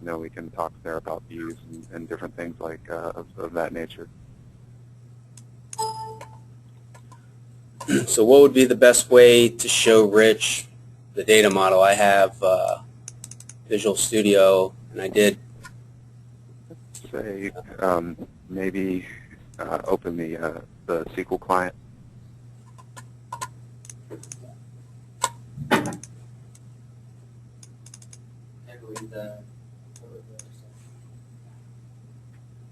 we can talk there about views and different things like of that nature. So what would be the best way to show Rich the data model? I have Visual Studio, and I did Say maybe open the SQL client.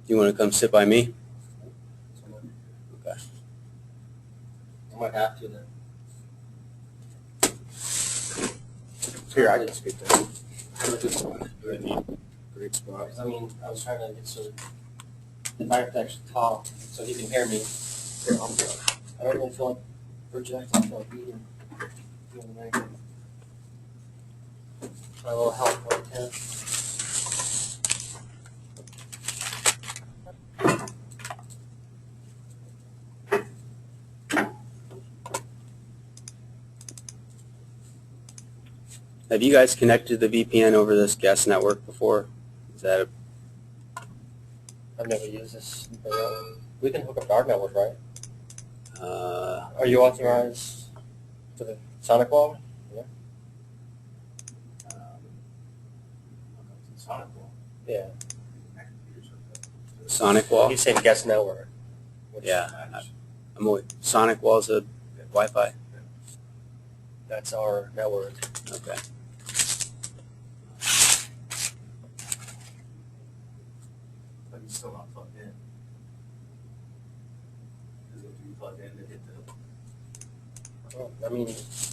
You want to come sit by me? Okay. I might have to then. Here, I didn't speak to him. Great spot. I mean, I was trying to get so if I have to actually talk so he can hear me. Here, I don't really feel like projecting. I feel like eating. Try a little help when I can. Have you guys connected the VPN over this guest network before? Is that I've never used this. We can hook up to our network, right? a Are you authorized to the Sonic Wall? Yeah. Sonic Wall. Yeah. Sonic Wall? He's saying guest network. Yeah. I'm with Sonic Wall's a Wi-Fi? That's our network. Okay. But he's still not plugged in. Because if you plug in to hit the... Well, I mean,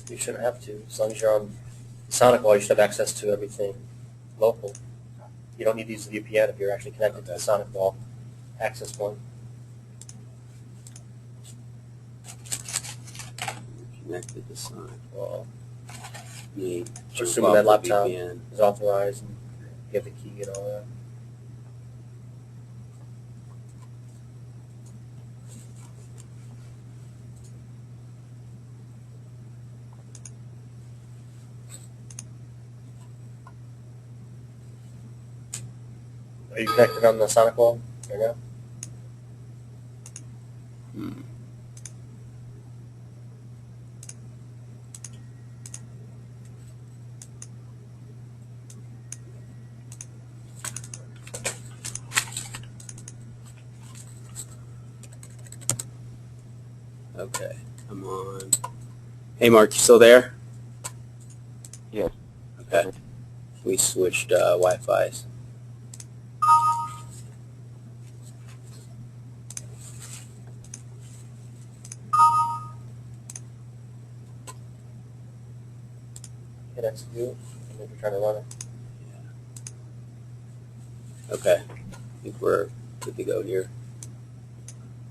you shouldn't have to. As long as you're on Sonic Wall, you should have access to everything local. You don't need to use the VPN if you're actually connected to the Sonic Wall access point. Connected to Sonic Wall. Need to Assuming that jump off the laptop VPN. is authorized and you have the key and all that. Are you connected on the Sonic Wall right now? Hmm. Okay, I'm on. Hey Mark, you still there? Yes. Okay. We switched Wi-Fi's. Hit execute if you're trying to run it. Okay, I think we're good to go here.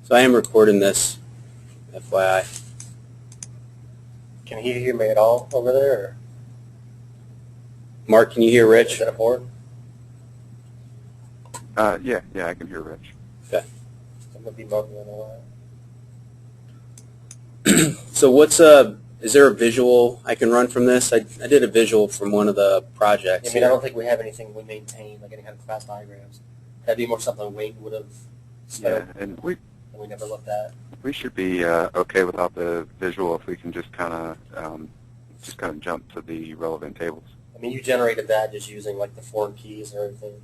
So I am recording this, FYI. Can he hear me at all over there? Or Mark, can you hear is Rich? it a board? Yeah, I can hear Rich. Okay. I'm going to be bugging and all So what's is there a visual I can run from this? I did a visual from one of the projects. that. I mean, I don't think we have anything we maintain, like any kind of class diagrams. That'd be more something Wayne would have Yeah, spent and we never looked at. should be okay without the visual if we can just kind of jump to the relevant tables. I mean, you generated that just using like the foreign keys and everything,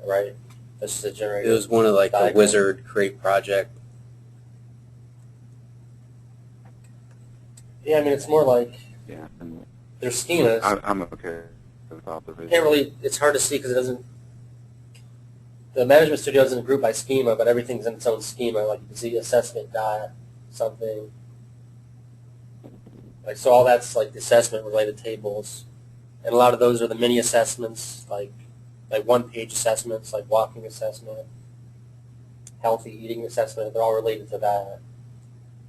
right? That's just a generated. It was one of like the diagram. wizard create project. Yeah, I mean, it's more like Yeah, and there's schemas. I'm okay without the You visual. can't really, it's hard to see because it doesn't, the management studio isn't grouped by schema, but everything's in its own schema. Like you can see assessment dot something. Like, so all that's like the assessment related tables. And a lot of those are the mini assessments, like one-page assessments, like walking assessment, healthy eating assessment. They're all related to that.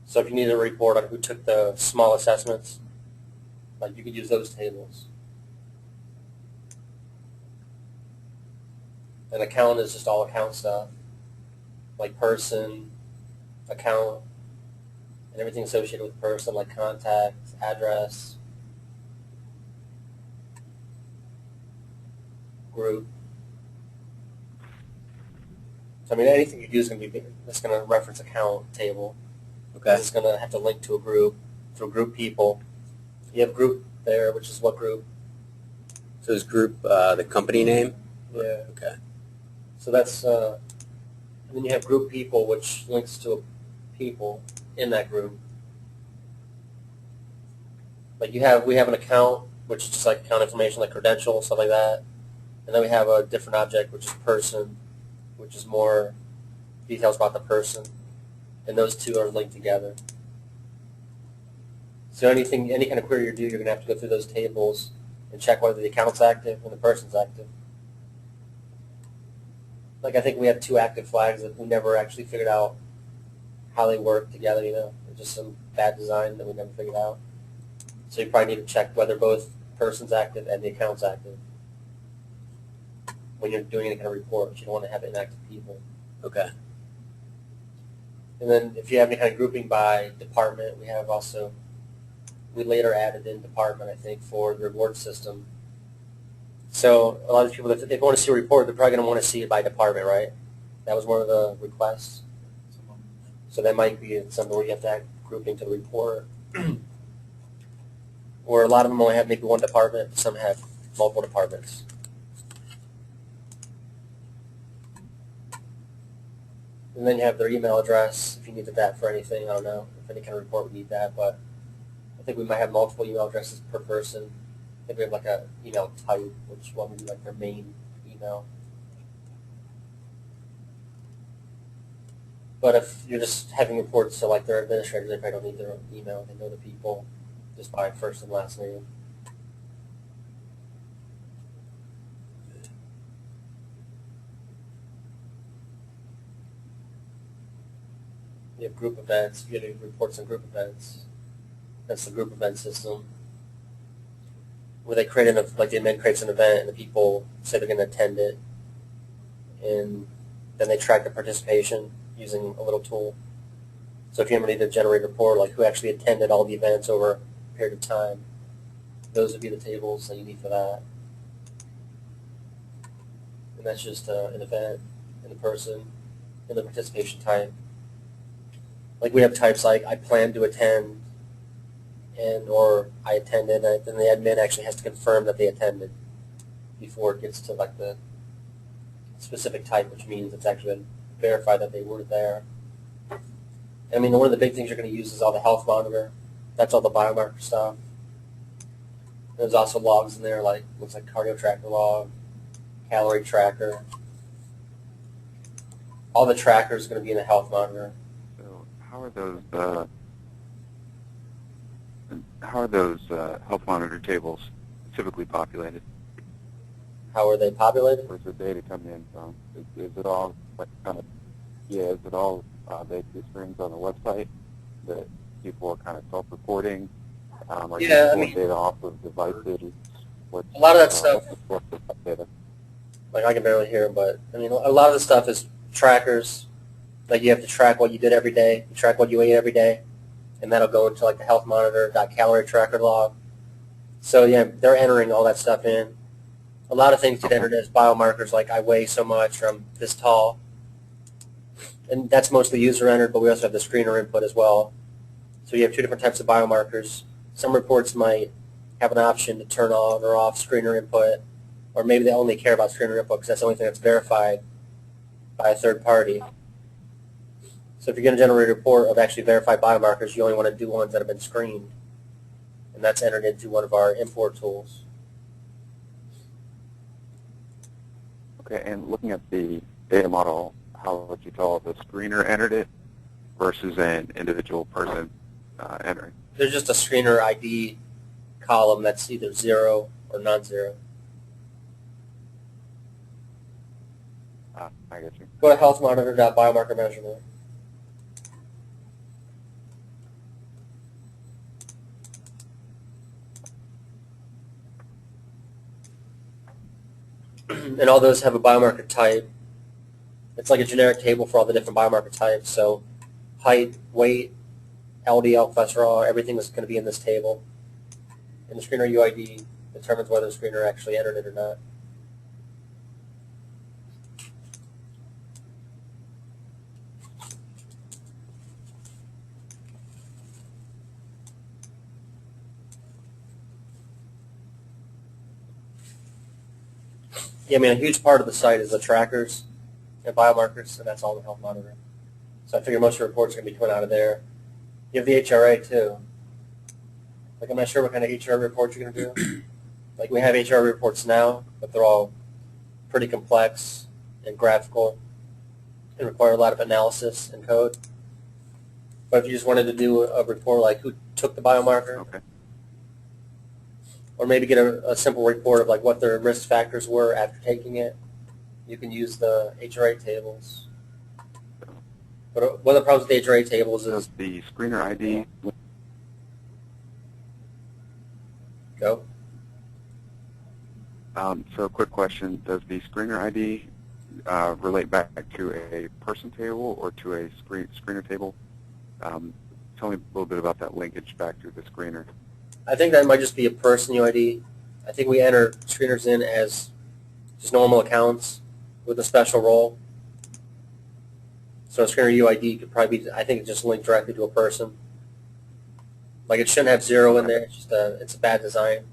So if you need a report on who took the small assessments, like you could use those tables. An account is just all account stuff, like person, account, and everything associated with person, like contact, address, group. I mean, anything you do is going to be that's going to reference account table. Okay. It's going to have to link to a group, to a group people. You have group there, which is what group? So is group the company name? Yeah. Okay. So that's, and then you have group people, which links to people in that group. Like we have an account, which is just like account information, like credentials, stuff like that. And then we have a different object, which is person, which is more details about the person. And those two are linked together. So any kind of query you do, you're going to have to go through those tables and check whether the account's active and the person's active. Like I think we have 2 active flags that we never actually figured out how they work together, you know. It's just some bad design that we never figured out. So you probably need to check whether both person's active and the account's active when you're doing any kind of report. You don't want to have inactive people. Okay. And then if you have any kind of grouping by department, we later added in department, I think, for the reward system. So a lot of people, if they want to see a report, they're probably going to want to see it by department, right? That was one of the requests. So that might be something where you have to add grouping to the report. Or a lot of them only have maybe one department, some have multiple departments. And then you have their email address, if you needed that for anything. I don't know if any kind of report would need that, but I think we might have multiple email addresses per person. I think we have like a email type, which one would be like their main email. But if you're just having reports to like their administrators, they probably don't need their own email. They know the people just by first and last name. You have group events. You get reports on group events. That's the group event system, where they create like the admin creates an event and the people say they're going to attend it, and then they track the participation using a little tool. So if you ever need to generate a report, like who actually attended all the events over a period of time, those would be the tables that you need for that. And that's just an event and the person and the participation type. Like we have types like I plan to attend and or I attended, and then the admin actually has to confirm that they attended before it gets to like the specific type, which means it's actually been verified that they were there. And I mean, one of the big things you're going to use is all the health monitor. That's all the biomarker stuff. There's also logs in there, like looks like cardio tracker log, calorie tracker. All the trackers are going to be in the health monitor. So how are those health monitor tables typically populated? How are they populated? Where's the data coming in from? Is it all like kind of, is it all basically screens on the website that people are kind of self-reporting? Are you pulling data off of devices? A lot of that stuff, what's the data? like I can barely hear, but I mean, a lot of the stuff is trackers. Like you have to track what you did every day, you track what you ate every day, and that'll go into like the health monitor, calorie tracker log. So yeah, they're entering all that stuff in. A lot of things get entered as biomarkers, like I weigh so much, or I'm this tall. And that's mostly user entered, but we also have the screener input as well. So you have 2 different types of biomarkers. Some reports might have an option to turn on or off screener input, or maybe they only care about screener input because that's the only thing that's verified by a third party. So if you're going to generate a report of actually verified biomarkers, you only want to do ones that have been screened, and that's entered into one of our import tools. Okay, and looking at the data model, how would you tell if a screener entered it versus an individual person entering? There's just a screener ID column that's either 0 or non-zero. I get you. Go to healthmonitor.biomarker measurement. And all those have a biomarker type. It's like a generic table for all the different biomarker types. So height, weight, LDL cholesterol, everything is going to be in this table. And the screener UID determines whether the screener actually entered it or not. Yeah, I mean, a huge part of the site is the trackers and biomarkers, and that's all the health monitoring. So I figure most of your reports are going to be coming out of there. You have the HRA, too. Like, I'm not sure what kind of HRA reports you're going to do. Like, we have HRA reports now, but they're all pretty complex and graphical and require a lot of analysis and code. But if you just wanted to do a report like who took the biomarker, Okay. or maybe get a simple report of like what their risk factors were after taking it, you can use the HRA tables. But one of the problems with the HRA tables Does is the screener ID go. So, quick question: does the screener ID relate back to a person table or to a screener table? Tell me a little bit about that linkage back to the screener. I think that might just be a person UID. I think we enter screeners in as just normal accounts with a special role. So a screener UID could probably be, I think, it just linked directly to a person. Like it shouldn't have 0 in there. It's just it's a bad design.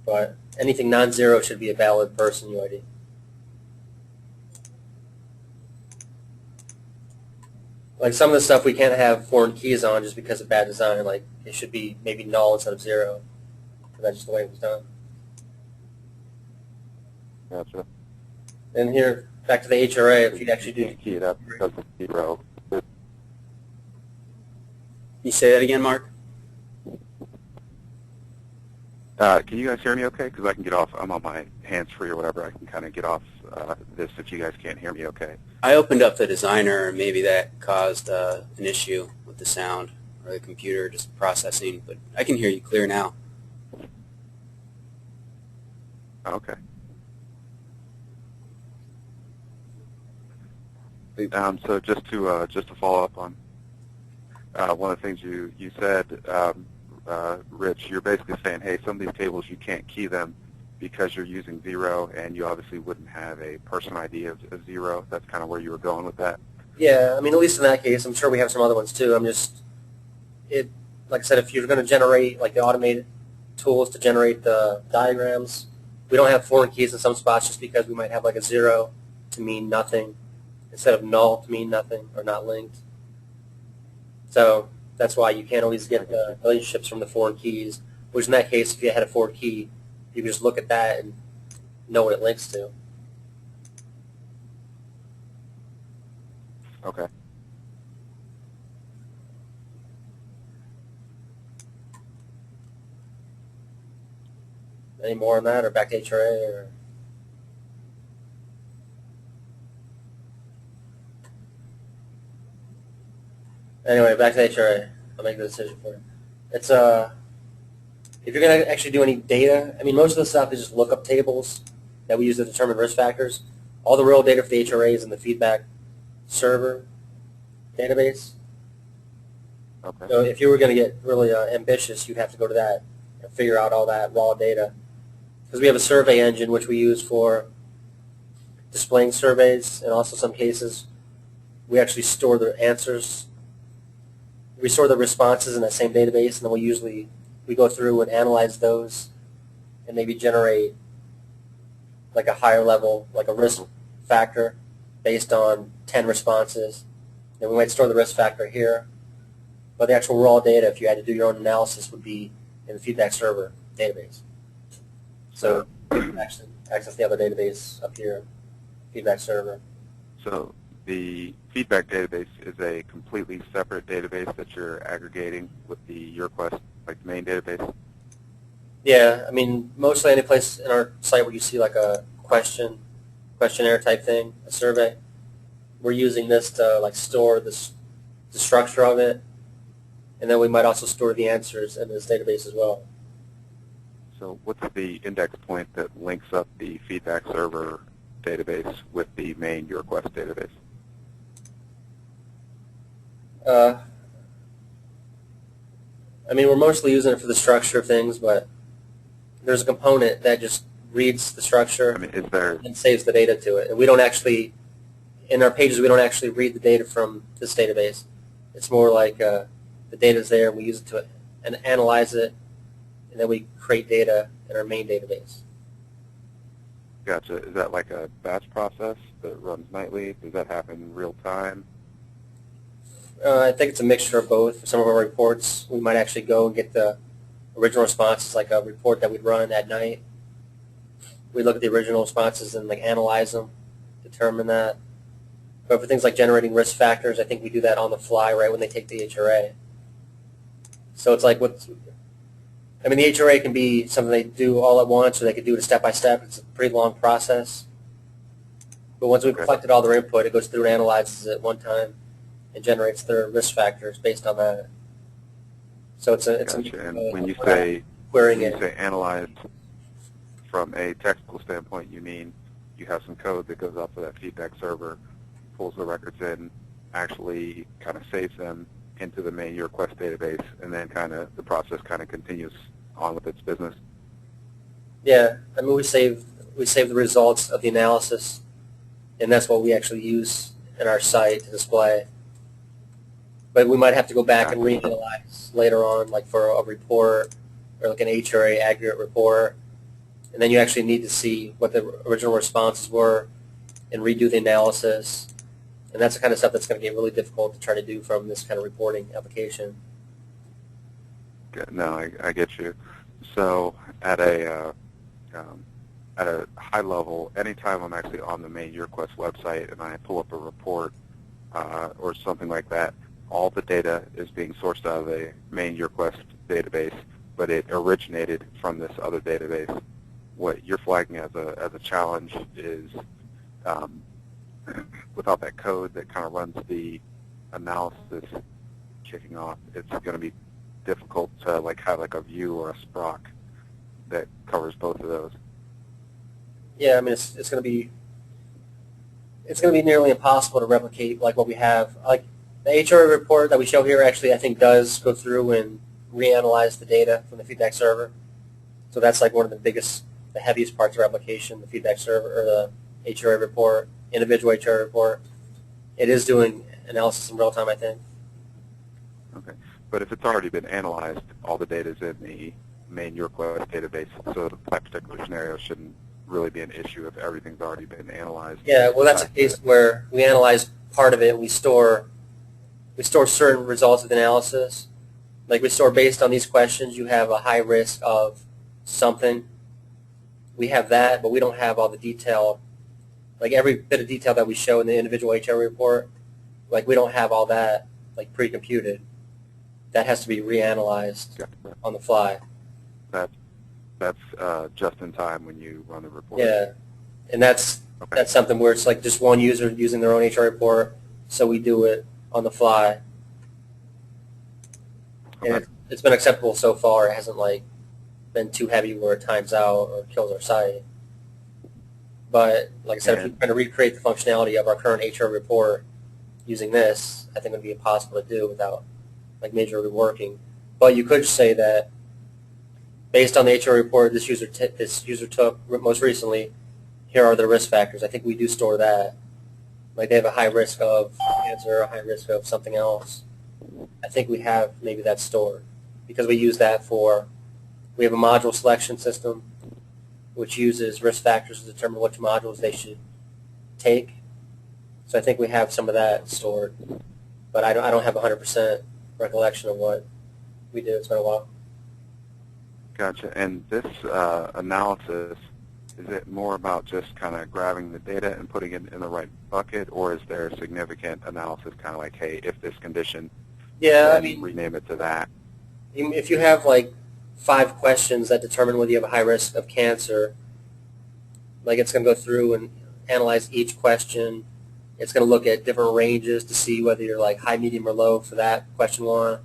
But anything non-zero should be a valid person UID. Like some of the stuff we can't have foreign keys on just because of bad design. Like it should be maybe null instead of 0. That's just the way it was done. Gotcha. And here, back to the HRA, if you'd actually You do can't key it up because it's 0. You say that again, Mark? Can you guys hear me okay? Because I can get off. I'm on my hands-free or whatever. I can kind of get off this if you guys can't hear me okay. I opened up the designer, and maybe that caused an issue with the sound or the computer just processing, but I can hear you clear now. Okay. So just to follow up on one of the things you said, Rich, you're basically saying, hey, some of these tables you can't key them because you're using 0, and you obviously wouldn't have a person ID of 0. That's kind of where you were going with that. Yeah, I mean, at least in that case, I'm sure we have some other ones too. Like I said, if you're going to generate like the automated tools to generate the diagrams, we don't have foreign keys in some spots just because we might have like a 0 to mean nothing instead of null to mean nothing or not linked. So that's why you can't always get the relationships from the foreign keys, which in that case, if you had a foreign key, you could just look at that and know what it links to. Okay. Any more on that, or back to HRA? Or anyway, back to HRA. I'll make the decision for you. It's if you're going to actually do any data, I mean, most of the stuff is just lookup tables that we use to determine risk factors. All the real data for the HRA is in the feedback server database. Okay. So if you were going to get really ambitious, you'd have to go to that and figure out all that raw data. Because we have a survey engine which we use for displaying surveys, and also some cases we actually store the answers. We store the responses in that same database, and then we go through and analyze those and maybe generate like a higher level, like a risk factor based on 10 responses. And we might store the risk factor here. But the actual raw data, if you had to do your own analysis, would be in the feedback server database. So you can actually access the other database up here, feedback server. So the feedback database is a completely separate database that you're aggregating with the YourQuest, like the main database? Yeah, I mean, mostly any place in our site where you see like a questionnaire type thing, a survey, we're using this to like store the structure of it, and then we might also store the answers in this database as well. So what's the index point that links up the feedback server database with the main YourQuest database? I mean, we're mostly using it for the structure of things, but there's a component that just reads the structure I mean, is there... and saves the data to it. And we don't actually, in our pages, we don't actually read the data from this database. It's more like the data's there, and we use it to and analyze it, and then we create data in our main database. Gotcha. Is that like a batch process that runs nightly? Does that happen real time? I think it's a mixture of both. For some of our reports, we might actually go and get the original responses, like a report that we'd run at night. We look at the original responses and like analyze them, determine that. But for things like generating risk factors, I think we do that on the fly right when they take the HRA. So it's like I mean, the HRA can be something they do all at once, or they could do it step by step. It's a pretty long process. But once we've collected all their input, it goes through and analyzes it one time and generates their risk factors based on that. So it's Gotcha. And when you say analyze from a technical standpoint, you mean you have some code that goes off of that feedback server, pulls the records in, actually kind of saves them into the main YourQuest database, and then kind of the process kind of continues on with its business. Yeah, I mean we save the results of the analysis, and that's what we actually use in our site to display. But we might have to go back and reanalyze later on, like for a report or like an HRA aggregate report, and then you actually need to see what the original responses were and redo the analysis. And that's the kind of stuff that's going to get really difficult to try to do from this kind of reporting application. No, I get you. So at a high level, anytime I'm actually on the main YourQuest website and I pull up a report or something like that, all the data is being sourced out of the main YourQuest database, but it originated from this other database. What you're flagging as a challenge is without that code that kind of runs the analysis kicking off, it's going to be difficult to like have like a view or a sprock that covers both of those. Yeah, I mean it's going to be nearly impossible to replicate like what we have. Like the HRA report that we show here actually I think does go through and reanalyze the data from the feedback server. So that's like one of the heaviest parts of our application, the feedback server or the HRA report, individual HRA report. It is doing analysis in real time, I think. Okay. But if it's already been analyzed, all the data is in the main YourQuest database, so that particular scenario shouldn't really be an issue if everything's already been analyzed. Yeah, well that's a case where we analyze part of it and we store certain results of the analysis. Like we store based on these questions, you have a high risk of something. We have that, but we don't have all the detail. Like every bit of detail that we show in the individual HR report, like we don't have all that like pre-computed. That has to be reanalyzed on the fly. That's just in time when you run the report. Yeah, and that's something where it's like just one user using their own HR report, so we do it on the fly. Okay. And it's been acceptable so far. It hasn't like been too heavy where it times out or kills our site. But like I said, if we're trying to recreate the functionality of our current HR report using this, I think it would be impossible to do without like major reworking. But you could say that based on the HR report this user took most recently, here are the risk factors. I think we do store that. Like they have a high risk of cancer, a high risk of something else. I think we have maybe that stored because we use that we have a module selection system which uses risk factors to determine which modules they should take. So I think we have some of that stored, but I don't have 100% recollection of what we do. It's been a while. Gotcha. And this analysis, is it more about just kind of grabbing the data and putting it in the right bucket, or is there significant analysis kind of like, hey, if this condition, I mean, rename it to that? If you have like 5 questions that determine whether you have a high risk of cancer, like it's going to go through and analyze each question. It's going to look at different ranges to see whether you're like high, medium, or low for that question 1,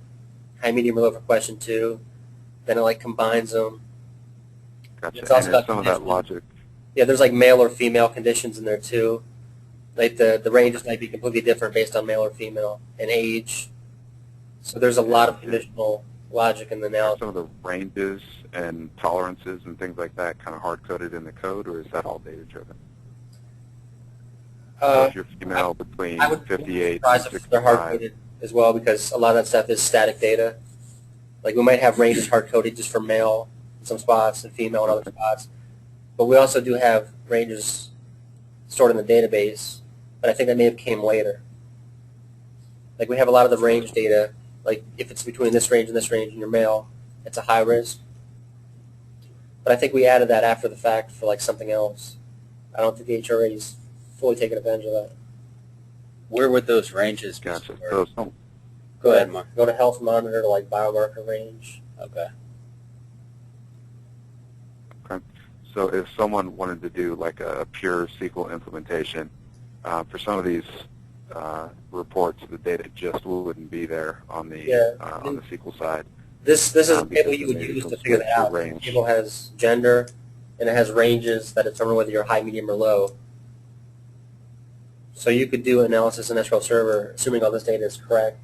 high, medium, or low for question 2. Then it like combines them. Gotcha. It's also and some of that logic. Yeah, there's like male or female conditions in there too. Like the ranges might be completely different based on male or female and age. So there's a lot of conditional logic in the analysis. Some of the ranges and tolerances and things like that kind of hard-coded in the code, or is that all data-driven? So if you're female between 58 and 65. They're hard-coded as well because a lot of that stuff is static data. Like we might have ranges hard-coded just for male in some spots and female in other spots. But we also do have ranges stored in the database, but I think that may have came later. Like we have a lot of the range data, like if it's between this range and this range in your mail, it's a high risk. But I think we added that after the fact for like something else. I don't think the HRA's fully taken advantage of that. Where would those ranges be Gotcha. stored? So Go ahead, Mark. Go to health monitor to like biomarker range. Okay. So if someone wanted to do like a pure SQL implementation, for some of these reports, the data just wouldn't be there on the SQL side. This is a because table you would maybe use some to figure that out. The range. table has gender, and it has ranges that determine whether you're high, medium, or low. So you could do analysis in SQL Server, assuming all this data is correct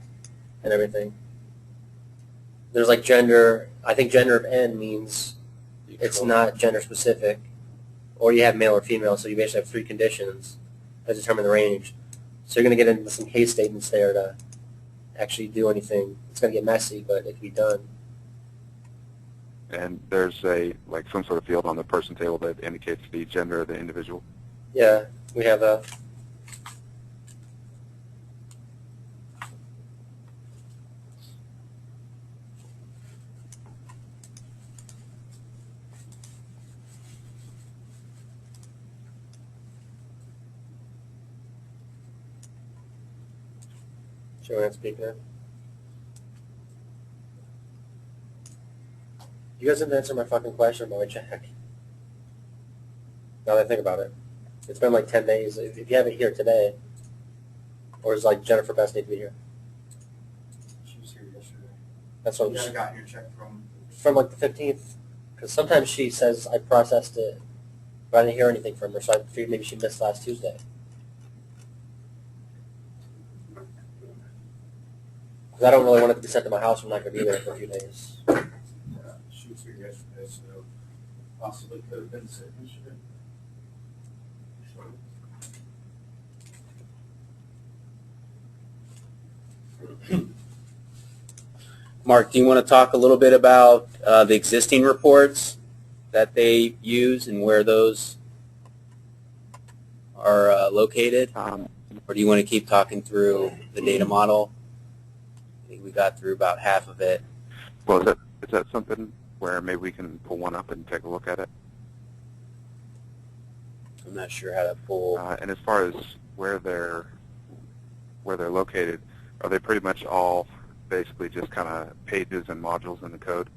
and everything. There's like gender. I think gender of N means it's not gender specific, or you have male or female, so you basically have 3 conditions that determine the range. So you're going to get into some case statements there to actually do anything. It's going to get messy, but it can be done. And there's some sort of field on the person table that indicates the gender of the individual. Yeah, we have a. Joanne speaker. You guys didn't answer my fucking question about my check. Now that I think about it. It's been like 10 days. If you have it here today, or is like Jennifer Best need to be here? She was here yesterday. That's what You haven't gotten your check from like the 15th. Because sometimes she says I processed it, but I didn't hear anything from her, so I figured maybe she missed last Tuesday. Because I don't really want it to be sent to my house. I'm not going to be there for a few days. She was here yesterday, so possibly could have been sent yesterday. Mark, do you want to talk a little bit about the existing reports that they use and where those are located? Or do you want to keep talking through the data model? I think we got through about half of it. Well, is that something where maybe we can pull one up and take a look at it? I'm not sure how to pull. And as far as where they're located, are they pretty much all basically just kind of pages and modules in the code?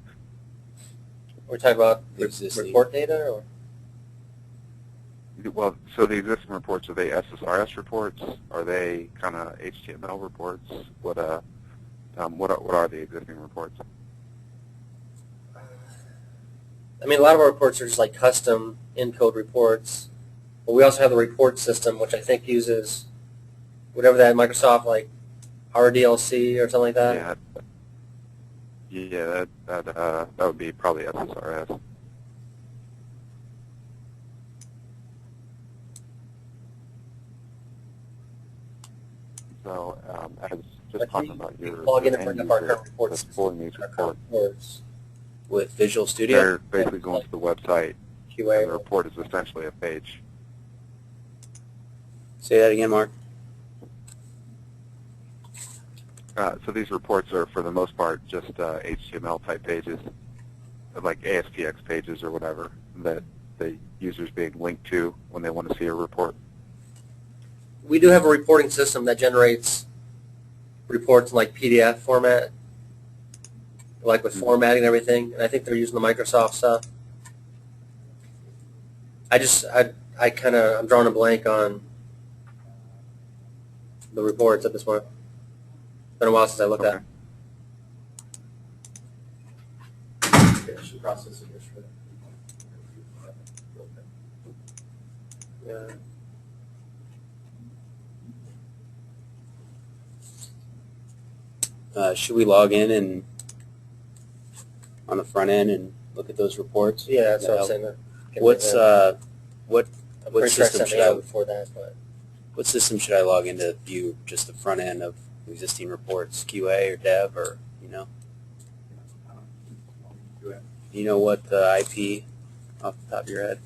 We're talking about Existing. report data, or Well, so the existing reports, are they SSRS reports? Are they kind of HTML reports? What are the existing reports? I mean, a lot of our reports are just like custom in-code reports. But we also have the report system, which I think uses whatever that Microsoft, like RDLC or something like that. Yeah, that would be probably SSRS. So, as just talking about your log in and end bring up our user current reports. that's pulling these reports, With Visual Studio? they're basically going to the website, QA. and the report is essentially a page. Say that again, Mark. So these reports are, for the most part, just HTML type pages, like ASPX pages or whatever, that the user's being linked to when they want to see a report. We do have a reporting system that generates reports in like PDF format, like with formatting and everything. And I think they're using the Microsoft stuff. I'm drawing a blank on the reports at this point. It's been a while since I looked at it. Yeah, she processed it yesterday. Yeah. Should we log in and on the front end and look at those reports? Yeah, that's what I'm saying. What I'm pretty sure I system sent should it I out before that, but what system should I log in to view just the front end of existing reports? QA or Dev, or you know what the IP off the top of your head?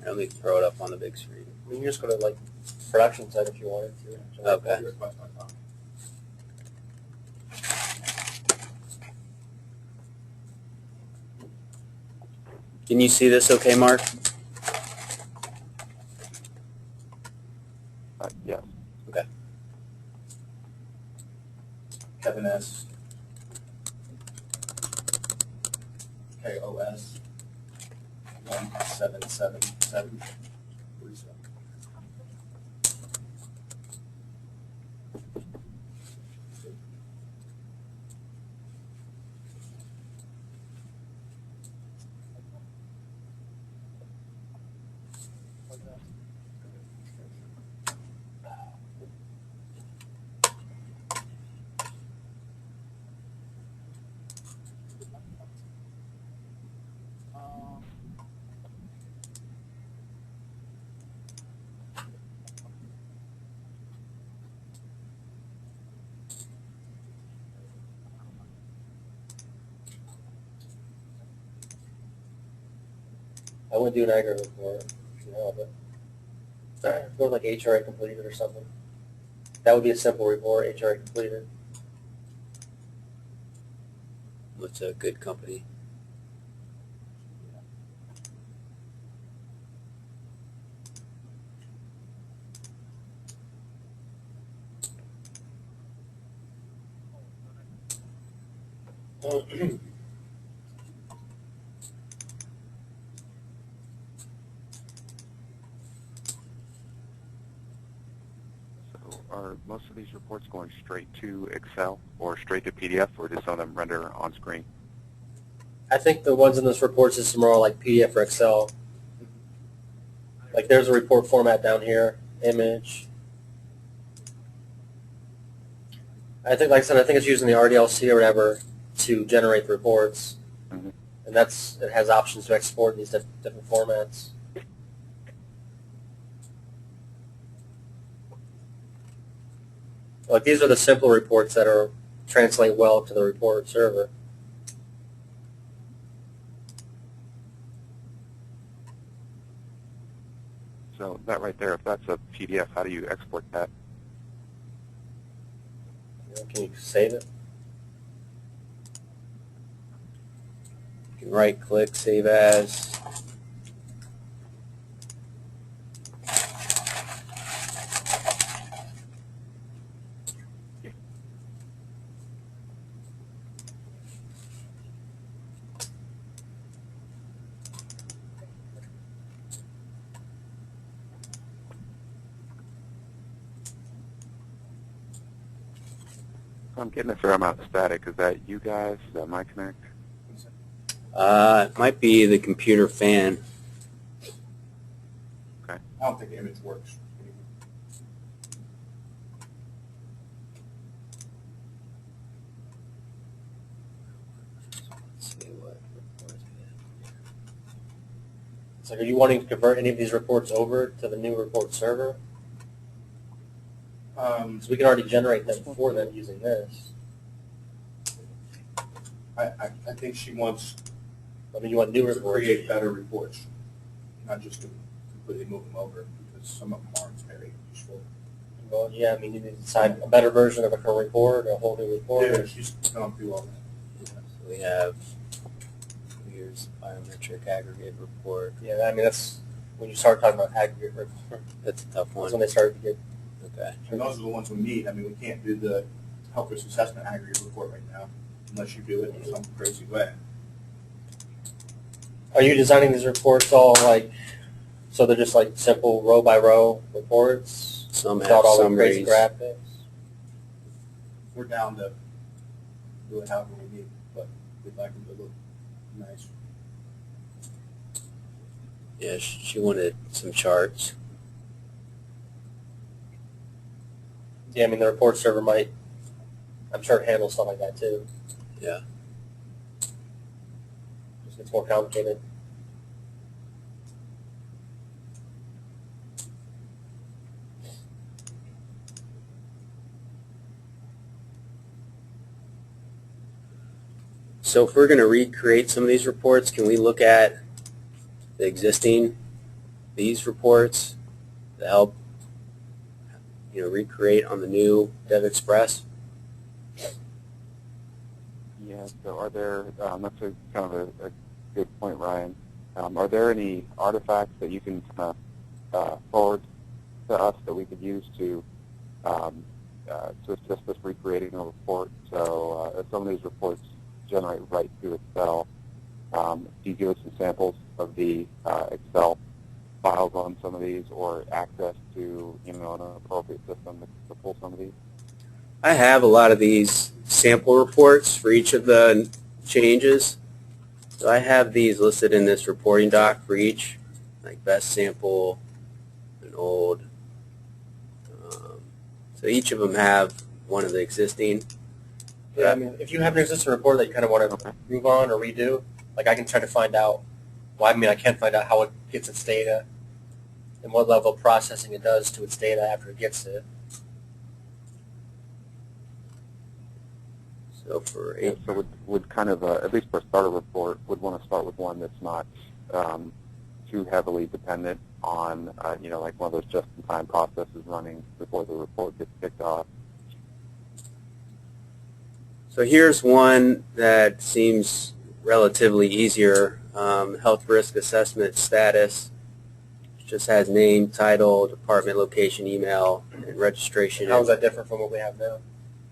Let me throw it up on the big screen. I mean, you just go to like production site if you wanted to. Okay. YourQuest.com. Can you see this okay, Mark? Yes. Okay. Kevin S. KOS 1777. I wouldn't do an aggregate report, but go to like HRA completed or something. That would be a simple report, HRA completed. What's a good company? So are most of these reports going straight to Excel or straight to PDF, or do some of them render on screen? I think the ones in this report system are all like PDF or Excel. Like there's a report format down here, image. I think, like I said, I think it's using the RDLC or whatever to generate the reports. Mhm. And it has options to export in these different formats. Like these are the simple reports that translate well to the report server. So that right there, if that's a PDF, how do you export that? Can you save it? You can right-click, save as. I'm getting a fair amount of static. Is that you guys? Is that my connect? It might be the computer fan. Okay. I don't think image works. Let's see what report is it. It's like, are you wanting to convert any of these reports over to the new report server? Because we can already generate them for them using this. I think she wants I mean, you want new to reports. create better reports, not just to completely move them over, because some of them aren't very useful. Well, yeah, I mean, you need to decide a better version of a current report or a whole new report. Yeah, she's gone through all that. So we have, here's biometric aggregate report. Yeah, I mean, that's when you start talking about aggregate report. That's a tough That's one. when they start to get. Okay. And those are the ones we need. I mean, we can't do the health risk assessment aggregate report right now, unless you do it in some crazy way. Are you designing these reports all like, so they're just like simple row by row reports? Some have Without all the crazy summaries. graphics? We're down to do it however we need, but we'd like them to look nice. Yeah, she wanted some charts. Yeah, I mean, the report server might, I'm sure it handles stuff like that too. Yeah. Just gets more complicated. So if we're going to recreate some of these reports, can we look at the existing these reports to help, recreate on the new DevExpress? Yeah, so are there, that's kind of a good point, Ryan. Are there any artifacts that you can forward to us that we could use to assist us recreating a report? So if some of these reports generate right through Excel, do you give us some samples of the Excel files on some of these, or access to an appropriate system to pull some of these? I have a lot of these sample reports for each of the changes. So I have these listed in this reporting doc for each, like best sample and old. So each of them have one of the existing. Yeah, I mean, if you have an existing report that you kind of want to move on or redo, like I can try to find out, well, I mean, I can find out how it gets its data and what level of processing it does to its data after it gets it. So for so would kind of, at least for a starter report, would want to start with one that's not too heavily dependent on, like one of those just-in-time processes running before the report gets kicked off. So here's one that seems relatively easier. Health risk assessment status. It just has name, title, department, location, email, and registration. How is that different from what we have now?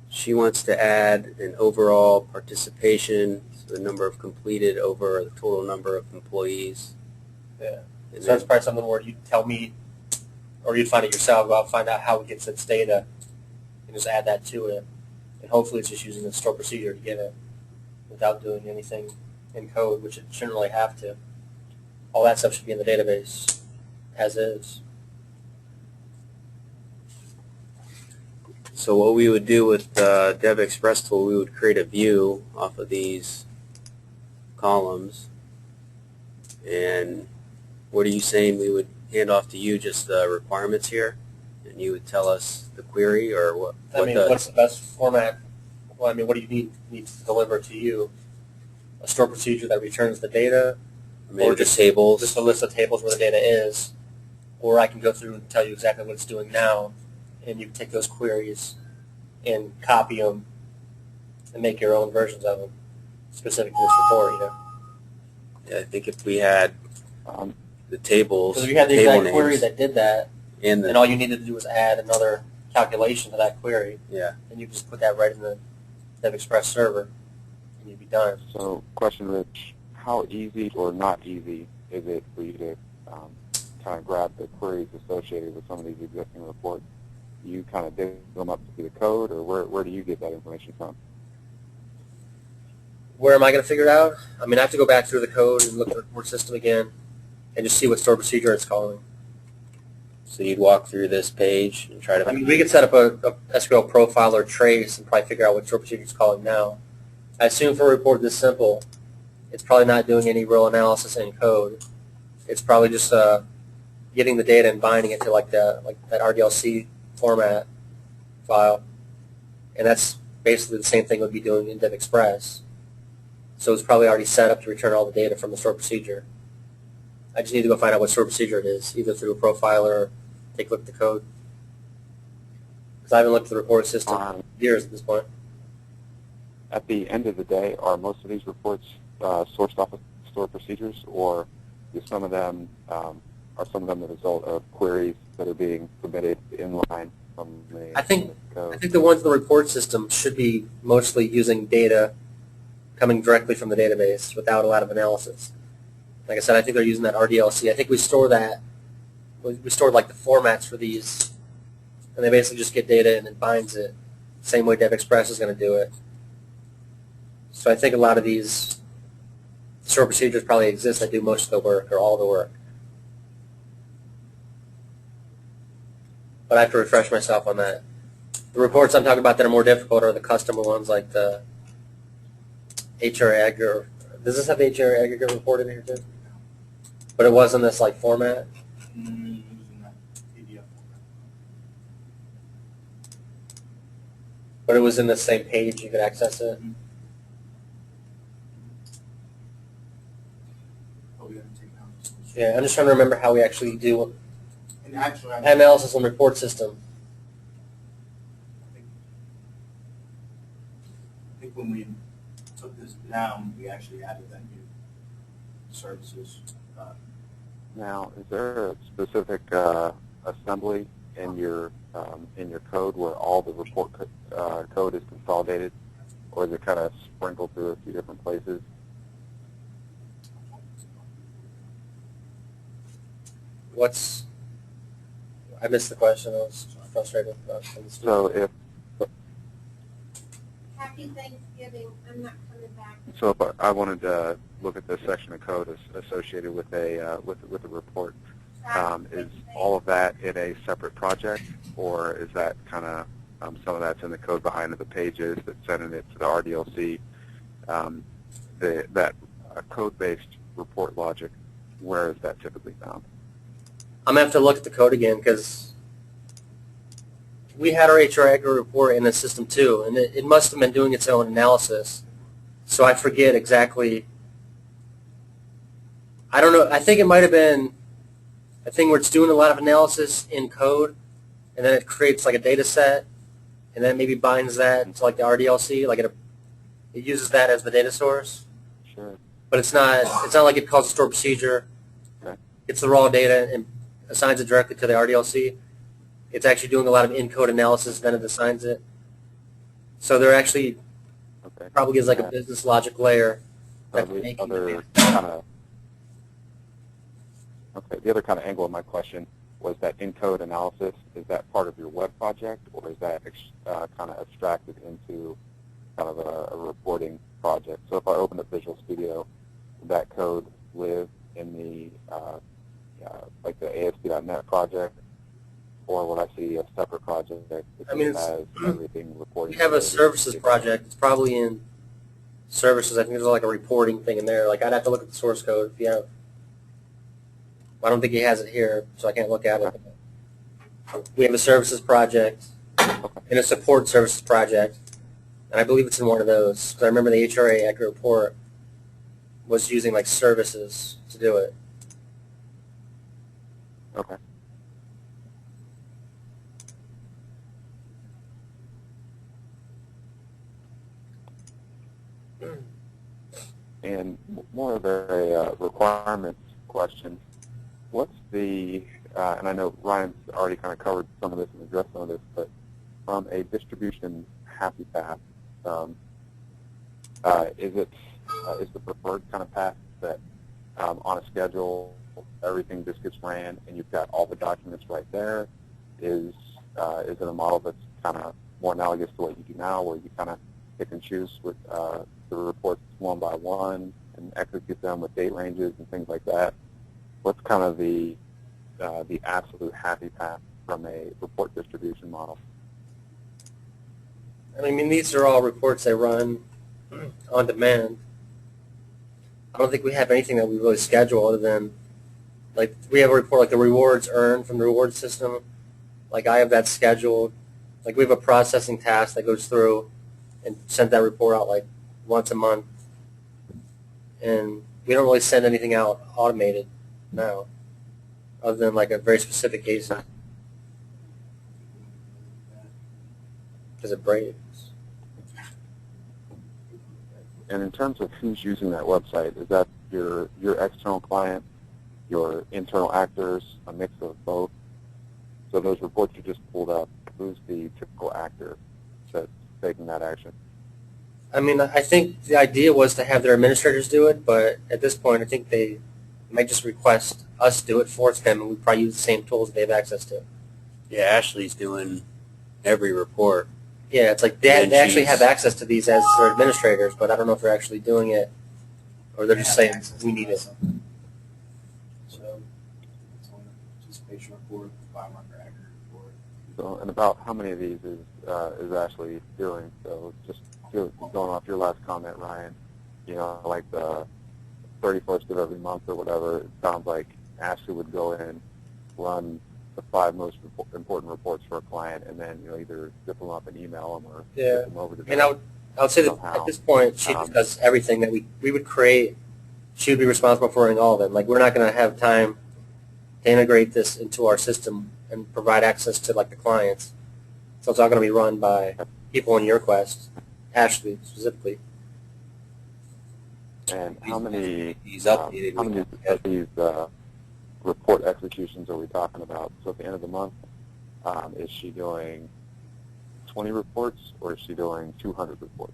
She wants to add an overall participation, so the number of completed over the total number of employees. Yeah. And So that's probably something where you'd tell me, or you'd find it yourself, go out and find out how it gets its data, and just add that to it. And hopefully it's just using the store procedure to get it without doing anything in code, which it shouldn't really have to. All that stuff should be in the database as is. So what we would do with the DevExpress tool, we would create a view off of these columns. And what are you saying? We would hand off to you just the requirements here, and you would tell us the query, or what? What's the best format? Well, I mean, what do you need to deliver to you? A store procedure that returns the data, Maybe or the tables. just a list of tables where the data is, or I can go through and tell you exactly what it's doing now, and you can take those queries and copy them and make your own versions of them specific to this report. Yeah, I think if we had the tables, Because if you had the table exact query names, that did that, and and all you needed to do was add another calculation to that query, yeah, and you just put that right in the DevExpress server, and you'd be done. So, question, Rich, how easy or not easy is it for you to kind of grab the queries associated with some of these existing reports? Do you kind of dig them up to see the code, or where do you get that information from? Where am I going to figure it out? I mean, I have to go back through the code and look at the report system again and just see what store procedure it's calling. so you'd walk through this page and try to. I mean, we could set up a SQL profile or trace and probably figure out what store procedure it's calling now. I assume for a report this simple, it's probably not doing any real analysis in code. It's probably just getting the data and binding it to like that RDLC format file, and that's basically the same thing it would be doing in DevExpress. So it's probably already set up to return all the data from the store procedure. I just need to go find out what store procedure it is, either through a profiler or take a look at the code. Because I haven't looked at the report system in years at this point. At the end of the day, are most of these reports sourced off of store procedures, or are some of them the result of queries that are being submitted inline from the I think code? the ones in the report system should be mostly using data coming directly from the database without a lot of analysis. Like I said, I think they're using that RDLC. I think we store that. We stored like the formats for these, and they basically just get data and it binds it, same way DevExpress is going to do it. So I think a lot of these store procedures probably exist that do most of the work or all of the work. But I have to refresh myself on that. The reports I'm talking about that are more difficult are the customer ones, like the HR aggregate. Does this have the HR aggregate report in here too? But it was in this like format. Using that PDF format. But it was in the same page. You could access it. Oh, we haven't taken out the source. Yeah, I'm just trying to remember how we actually do And actually, analysis and report system. I think when we took this down, we actually added that new services. Now, is there a specific assembly in your code where all the report code is consolidated, or is it kind of sprinkled through a few different places? I missed the question. I was frustrated about things. So if Happy Thanksgiving. I'm not coming back. So if I wanted to look at this section of code associated with a report, is all of that in a separate project, or is that kind of some of that's in the code behind the pages that's sending it to the RDLC? That code-based report logic, where is that typically found? I'm going to have to look at the code again because we had our HR Agri report in the system too, and it must have been doing its own analysis. So I forget exactly. I don't know. I think it might have been a thing where it's doing a lot of analysis in code, and then it creates like a data set, and then maybe binds that to like the RDLC, like it uses that as the data source. Sure. But it's not like it calls a store procedure. Okay. It's the raw data and assigns it directly to the RDLC. It's actually doing a lot of in-code analysis, then it assigns it. So there actually probably is like a business logic layer that's making the other kind of angle of my question was that in-code analysis. Is that part of your web project, or is that kind of abstracted into kind of a reporting project? So if I open up Visual Studio, would that code live in the like the ASP.NET project, or would I see a separate project that has everything reporting? We have a services project. It's probably in services. I think there's like a reporting thing in there. Like I'd have to look at the source code if you have. I don't think he has it here, so I can't look at it. We have a services project and a support services project, and I believe it's in one of those. Because I remember the HRA Agri report was using like services to do it. Okay. And more of a requirements question. What's the, and I know Ryan's already kind of covered some of this and addressed some of this, but from a distribution happy path, is the preferred kind of path that on a schedule, everything just gets ran and you've got all the documents right there? Is it a model that's kind of more analogous to what you do now, where you kind of pick and choose with the reports one by one and execute them with date ranges and things like that? What's kind of the absolute happy path from a report distribution model? I mean, these are all reports that run on demand. I don't think we have anything that we really schedule other than, like, we have a report like the rewards earned from the reward system. Like, I have that scheduled. Like, we have a processing task that goes through and send that report out, like, once a month. And we don't really send anything out automated now, other than, like, a very specific case. Because it breaks. And in terms of who's using that website, is that your external client, your internal actors, a mix of both? So those reports you just pulled up, who's the typical actor that's taking that action? I mean, I think the idea was to have their administrators do it, but at this point, I think they might just request us do it for them, and we probably use the same tools they have access to. Yeah, Ashley's doing every report. Yeah, it's like they actually have access to these as their administrators, but I don't know if they're actually doing it, or they're just saying we need it. So it's on just patient report, biomarker accurate report. So, and about how many of these is Ashley doing? So just going off your last comment, Ryan, you know, like the 31st of every month or whatever, it sounds like Ashley would go in, run the 5 most important reports for a client, and then, you know, either zip them up and email them or zip them over to them. I mean, I would say that at this point, she does everything that we would create she would be responsible for running all of them. Like, we're not going to have time to integrate this into our system and provide access to like the clients. So it's all going to be run by people in YourQuest, Ashley specifically. And how many He's updated. how many of these report executions are we talking about? So at the end of the month, is she doing 20 reports or is she doing 200 reports?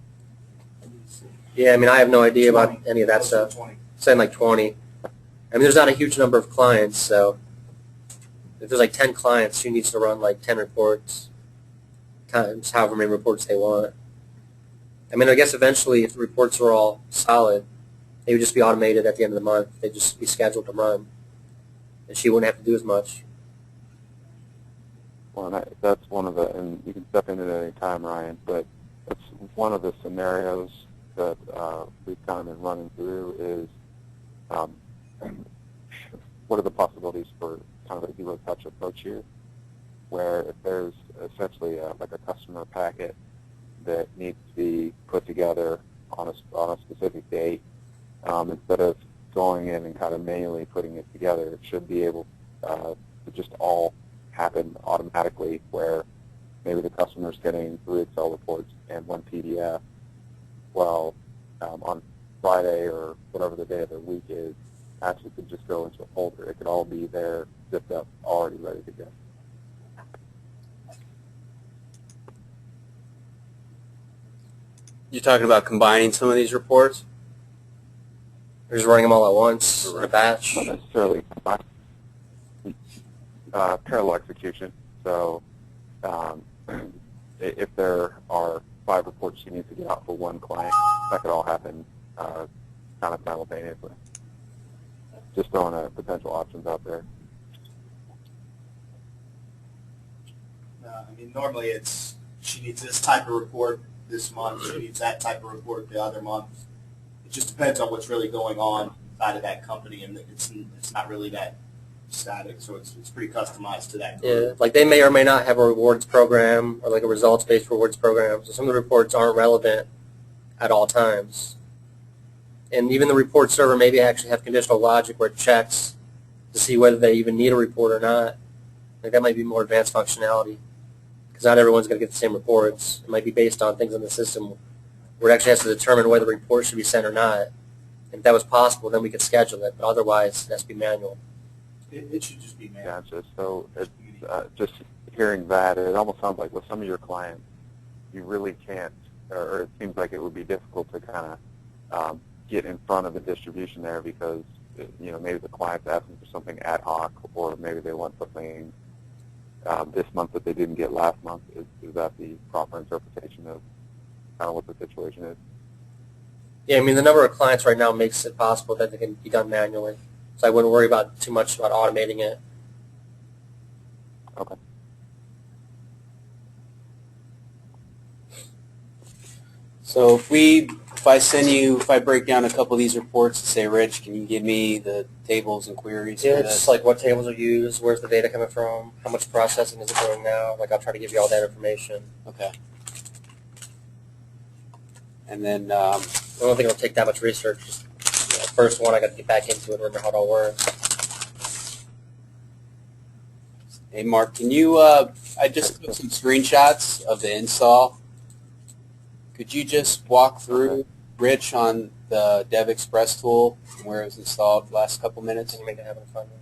Yeah, I mean, I have no idea about any of that stuff. 20. Saying like 20. I mean, there's not a huge number of clients, so if there's like 10 clients, she needs to run like 10 reports times however many reports they want. I mean, I guess eventually if the reports are all solid, they would just be automated at the end of the month. They'd just be scheduled to run, and she wouldn't have to do as much. Well, and that's one of the, and you can step in at any time, Ryan, but that's one of the scenarios that we've kind of been running through is what are the possibilities for kind of a zero-touch approach here, where if there's essentially like a customer packet that needs to be put together on a specific date, instead of going in and kind of manually putting it together, it should be able to just all happen automatically, where maybe the customer's getting 3 Excel reports and 1 PDF. Well, on Friday or whatever the day of the week is, actually could just go into a folder. It could all be there, zipped up, already ready to go. You're talking about combining some of these reports? They're just running them all at once in a batch. Not necessarily parallel execution. So if there are 5 reports you need to get out for one client, that could all happen kind of simultaneously. Just throwing potential options out there. I mean, normally it's she needs this type of report this month, she needs that type of report the other month. It just depends on what's really going on inside of that company, and it's not really that static, so it's pretty customized to that group. Yeah, like they may or may not have a rewards program or like a results-based rewards program. So some of the reports aren't relevant at all times. And even the report server maybe actually have conditional logic where it checks to see whether they even need a report or not. Like that might be more advanced functionality because not everyone's going to get the same reports. It might be based on things in the system where it actually has to determine whether the report should be sent or not. And if that was possible, then we could schedule it, but otherwise it has to be manual. It should just be manual. Gotcha. So it's, just hearing that, it almost sounds like with some of your clients, you really can't, or it seems like it would be difficult to kind of get in front of the distribution there because, maybe the client's asking for something ad hoc, or maybe they want something this month that they didn't get last month. Is that the proper interpretation of kind of what the situation is? Yeah, I mean the number of clients right now makes it possible that it can be done manually. So I wouldn't worry too much about automating it. Okay. So if I break down a couple of these reports and say, Rich, can you give me the tables and queries Yeah, for it's this? like what tables are used, where's the data coming from, how much processing is it doing now. Like I'll try to give you all that information. Okay. And then, I don't think it'll take that much research. Just, first one, I got to get back into it and remember how it all works. hey, Mark, can you, I just took some screenshots of the install. Could you just walk through, Rich, on the DevExpress tool and where it was installed the last couple minutes? Can you make it happen in 5 minutes?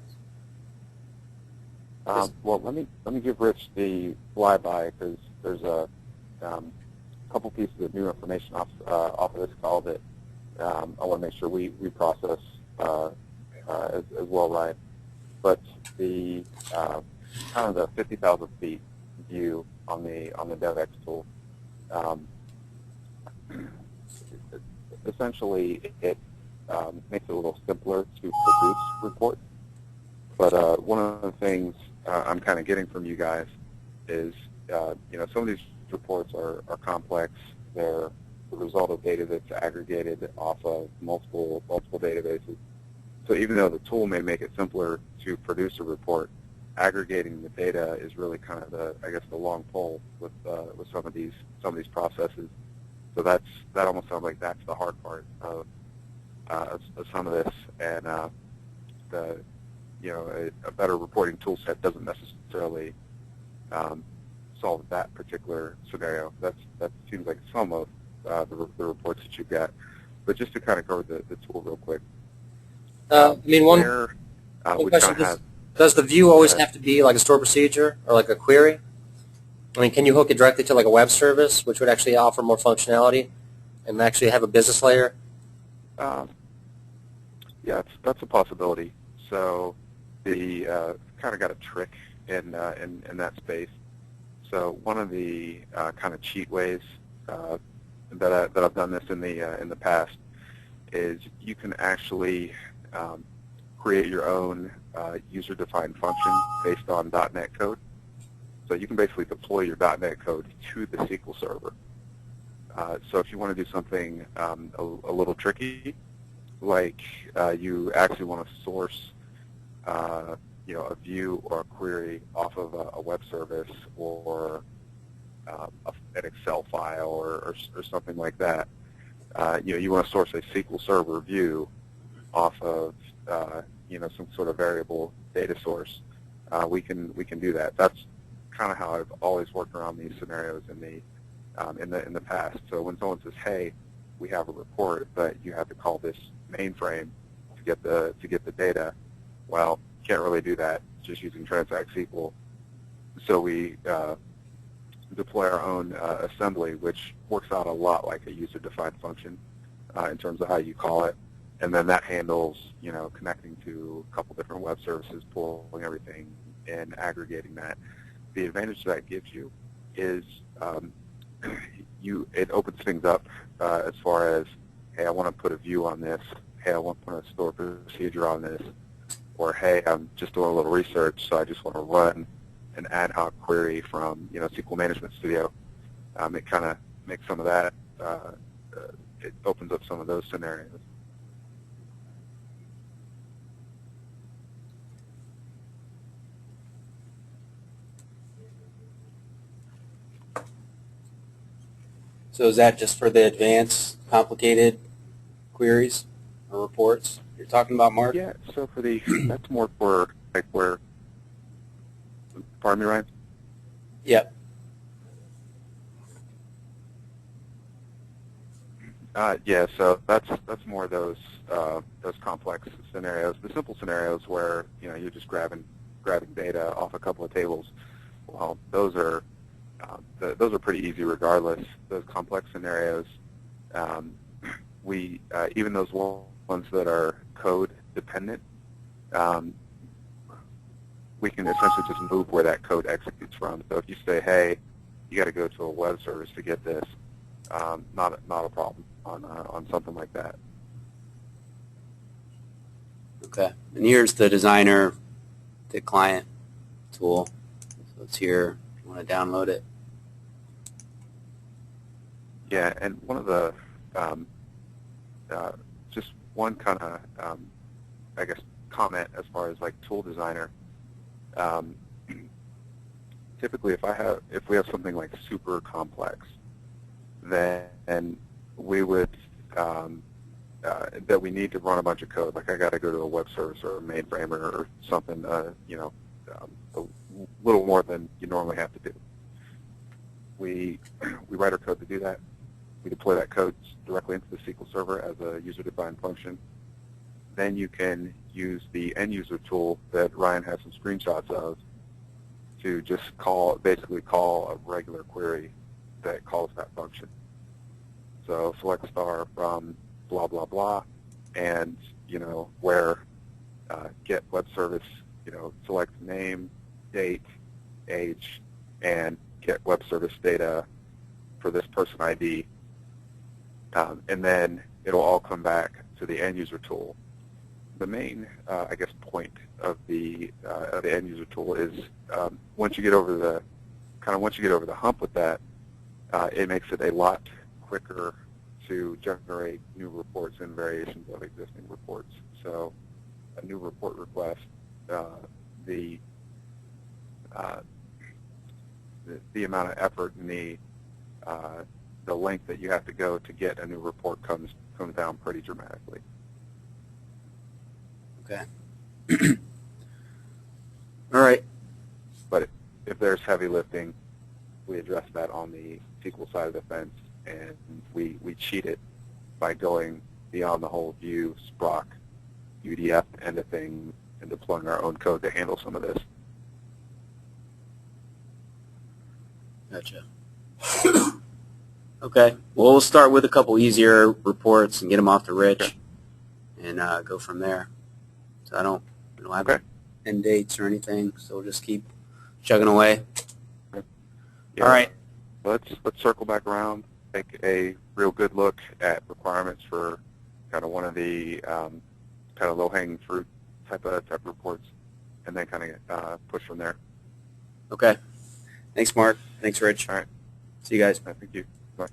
Well, let me give Rich the flyby because there's a couple pieces of new information off of this call that I want to make sure we process as well, right? But the kind of the 50,000 feet view on the DevEx tool. Essentially, it makes it a little simpler to produce reports. But one of the things I'm kind of getting from you guys is, some of these reports are complex. They're the result of data that's aggregated off of multiple databases. So even though the tool may make it simpler to produce a report, aggregating the data is really kind of the long pole with some of these processes. So that almost sounds like that's the hard part of of some of this, and a better reporting tool set doesn't necessarily solve that particular scenario. That seems like some of the reports that you've got. But just to kind of cover the tool real quick. One question, does the view always have to be like a stored procedure or like a query? I mean, can you hook it directly to like a web service, which would actually offer more functionality and actually have a business layer? Yeah, that's a possibility. So the kind of got a trick in that space. So one of the kind of cheat ways that I've done this in the past is you can actually create your own user-defined function based on .NET code. So you can basically deploy your .NET code to the SQL server. So if you want to do something a little tricky, like you actually want to source a view or a query off of a web service or an Excel file or something like that, you want to source a SQL Server view off of some sort of variable data source. We can do that. That's kind of how I've always worked around these scenarios in the past. So when someone says, "Hey, we have a report, but you have to call this mainframe to get the data," well, you can't really do that just using Transact SQL. So we deploy our own assembly, which works out a lot like a user-defined function in terms of how you call it, and then that handles connecting to a couple different web services, pulling everything and aggregating that. The advantage that gives you is it opens things up as far as, hey, I want to put a view on this. Hey, I want to put a store procedure on this. Or, hey, I'm just doing a little research, so I just want to run an ad hoc query from SQL Management Studio. It kind of makes some of that. It opens up some of those scenarios. So is that just for the advanced, complicated queries or reports you're talking about, Mark? Yeah, so for that's more for like where, pardon me, Ryan? Yep. Yeah, so that's more those complex scenarios. The simple scenarios where you're just grabbing data off a couple of tables. Well, those are pretty easy regardless. Those complex scenarios, even those ones that are code dependent, we can essentially just move where that code executes from. So if you say, hey, you got to go to a web service to get this, not a problem on something like that. Okay. And here's the designer, the client tool. So it's here if you want to download it. Yeah, and one of the just one kind of I guess comment as far as like tool designer. Typically, if we have something like super complex, then we would that we need to run a bunch of code. Like I got to go to a web service or a mainframe or something. A little more than you normally have to do. We write our code to do that. We deploy that code directly into the SQL Server as a user-defined function. Then you can use the end-user tool that Ryan has some screenshots of to just basically call a regular query that calls that function. So select star from blah, blah, blah, and, where get web service, select name, date, age, and get web service data for this person ID. And then it'll all come back to the end-user tool. The main, I guess, point of the end-user tool is once you get over the hump with that, it makes it a lot quicker to generate new reports and variations of existing reports. So a new report request, the amount of effort and the length that you have to go to get a new report comes down pretty dramatically. Okay. All right. But if there's heavy lifting, we address that on the SQL side of the fence, and we cheat it by going beyond the whole view, Sprock, UDF end of things, and deploying our own code to handle some of this. Gotcha. Okay. Well, we'll start with a couple easier reports and get them off to Rich, and go from there. So we don't have end dates or anything, so we'll just keep chugging away. Yeah. All right. Let's circle back around, take a real good look at requirements for kind of one of the kind of low-hanging fruit type of reports, and then kind of push from there. Okay. Thanks, Mark. Thanks, Rich. All right. See you guys. Thank you. Bye.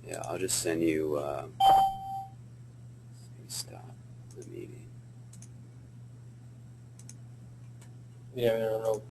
Yeah, I'll just send you stop the meeting. Yeah, I don't know.